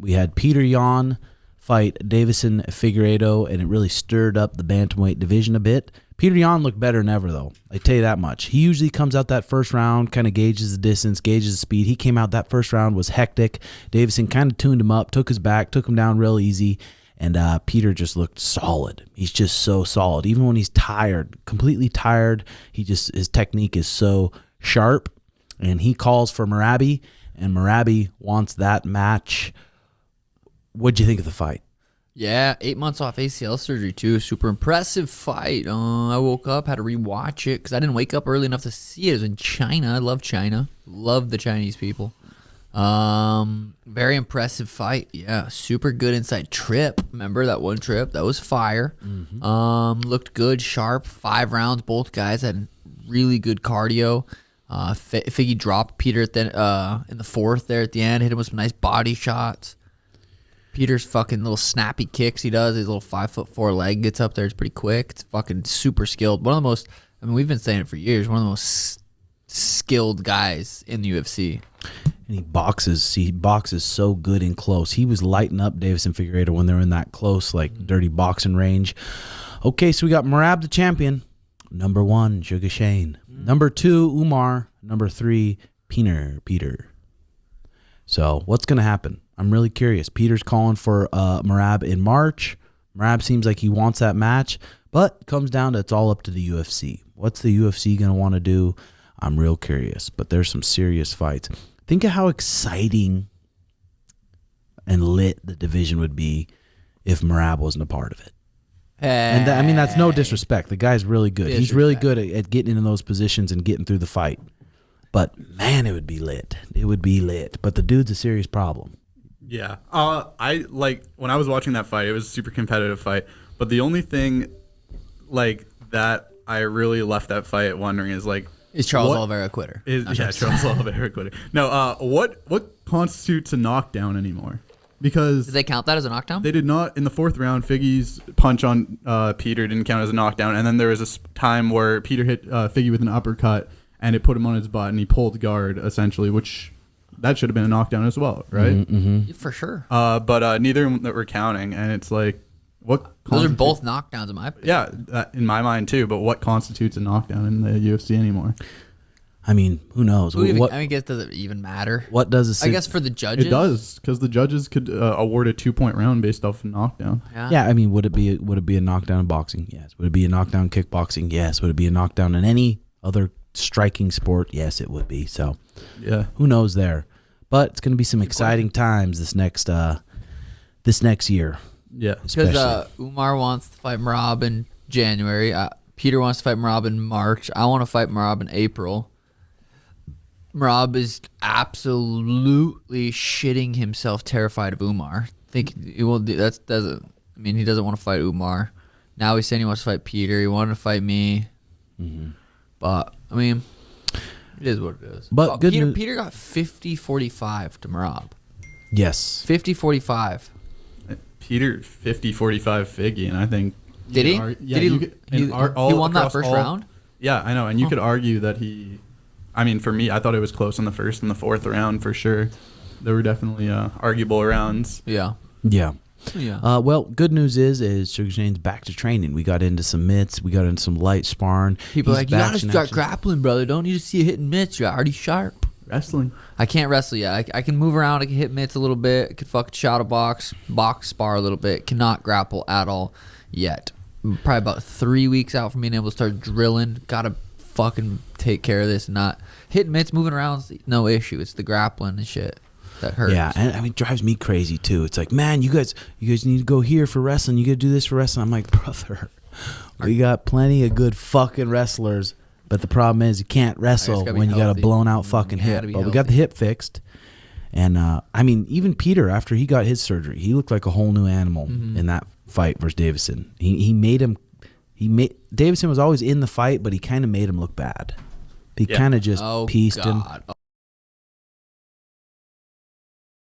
we had Peter Yan fight Davison Figueiredo, and it really stirred up the bantamweight division a bit. Peter Yan looked better than ever, though. I tell you that much. He usually comes out that first round, kind of gauges the distance, gauges the speed. He came out that first round, was hectic. Davison kind of tuned him up, took his back, took him down real easy, and Peter just looked solid. He's just so solid. Even when he's tired, completely tired, his technique is so sharp, and he calls for Merabi, and Merabi wants that match. What'd you think of the fight? Yeah, 8 months off ACL surgery too. Super impressive fight. I woke up, had to rewatch it because I didn't wake up early enough to see it. It was in China. I love China. Love the Chinese people. Very impressive fight. Yeah, super good inside trip. Remember that one trip? That was fire. Looked good, sharp. 5 rounds. Both guys had really good cardio. Figgy dropped Peter at in the 4th there at the end. Hit him with some nice body shots. Peter's fucking little snappy kicks he does. His little 5'4" leg gets up there. It's pretty quick. It's fucking super skilled. One of the most, I mean, we've been saying it for years, one of the most skilled guys in the UFC. And he boxes so good and close. He was lighting up Davison Figueiredo when they were in that close, like, dirty boxing range. Okay, so we got Merab the champion. Number 1, Suga Shane. Number 2, Umar. Number 3, Peter. So what's going to happen? I'm really curious. Peter's calling for Merab in March. Merab seems like he wants that match, but it comes down to it's all up to the UFC. What's the UFC going to want to do? I'm real curious, but there's some serious fights. Think of how exciting and lit the division would be if Merab wasn't a part of it. And I mean, that's no disrespect. The guy's really good. He's really good at getting in those positions and getting through the fight. But, man, it would be lit. It would be lit. But the dude's a serious problem. Yeah. I like when I was watching that fight, it was a super competitive fight. But the only thing like that I really left that fight wondering is like, is Charles Oliveira a quitter? Charles Oliveira a quitter. No, what constitutes a knockdown anymore? Because did they count that as a knockdown? They did not. In the 4th round, Figgy's punch on Peter didn't count as a knockdown. And then there was a time where Peter hit Figgy with an uppercut and it put him on his butt and he pulled guard essentially, which that should have been a knockdown as well, right? Mm-hmm. For sure. But neither of them that were counting, and it's like, what? Those are both knockdowns in my opinion. Yeah, in my mind too. But what constitutes a knockdown in the UFC anymore? I mean, who knows? I guess does it even matter? What does I guess for the judges, it does, because the judges could award a 2-point round based off a knockdown. Yeah. I mean, would it be a knockdown in boxing? Yes. Would it be a knockdown in kickboxing? Yes. Would it be a knockdown in any other striking sport? Yes, it would be. So, yeah, who knows there? But it's going to be some exciting times this next year. Yeah, because Umar wants to fight Merab in January. Peter wants to fight Merab in March. I want to fight Merab in April. Merab is absolutely shitting himself, terrified of Umar. Think he will do that? Doesn't. I mean, he doesn't want to fight Umar. Now he's saying he wants to fight Peter. He wanted to fight me. But I mean, it is what it is. But Peter got 50-45 to Merab. Yes. 50-45. Peter 50-45 Figgy, and I think did he? He won that first round. Yeah, I know, and you could argue that he. I mean, for me, I thought it was close in the 1st and the 4th round for sure. There were definitely arguable rounds. Yeah. Well, good news is Suga Shane's back to training. We got into some mitts. We got into some light sparring. People are like, you got to start grappling, brother. Don't need to see you hitting mitts. You're already sharp. Wrestling. I can't wrestle yet. I can move around. I can hit mitts a little bit. I can fucking shadow box spar a little bit. Cannot grapple at all yet. Probably about 3 weeks out from being able to start drilling. Got to fucking take care of this. Not hitting mitts, moving around, no issue. It's the grappling and shit that hurts. Yeah, and I mean, it drives me crazy too. It's like, man, you guys need to go here for wrestling. You got to do this for wrestling. I'm like, brother, we got plenty of good fucking wrestlers, but the problem is you can't wrestle when you got a blown out fucking hip. But we got the hip fixed, and I mean, even Peter, after he got his surgery, he looked like a whole new animal in that fight versus Davison. He made Davison was always in the fight, but he kind of made him look bad. He kind of just pieced him.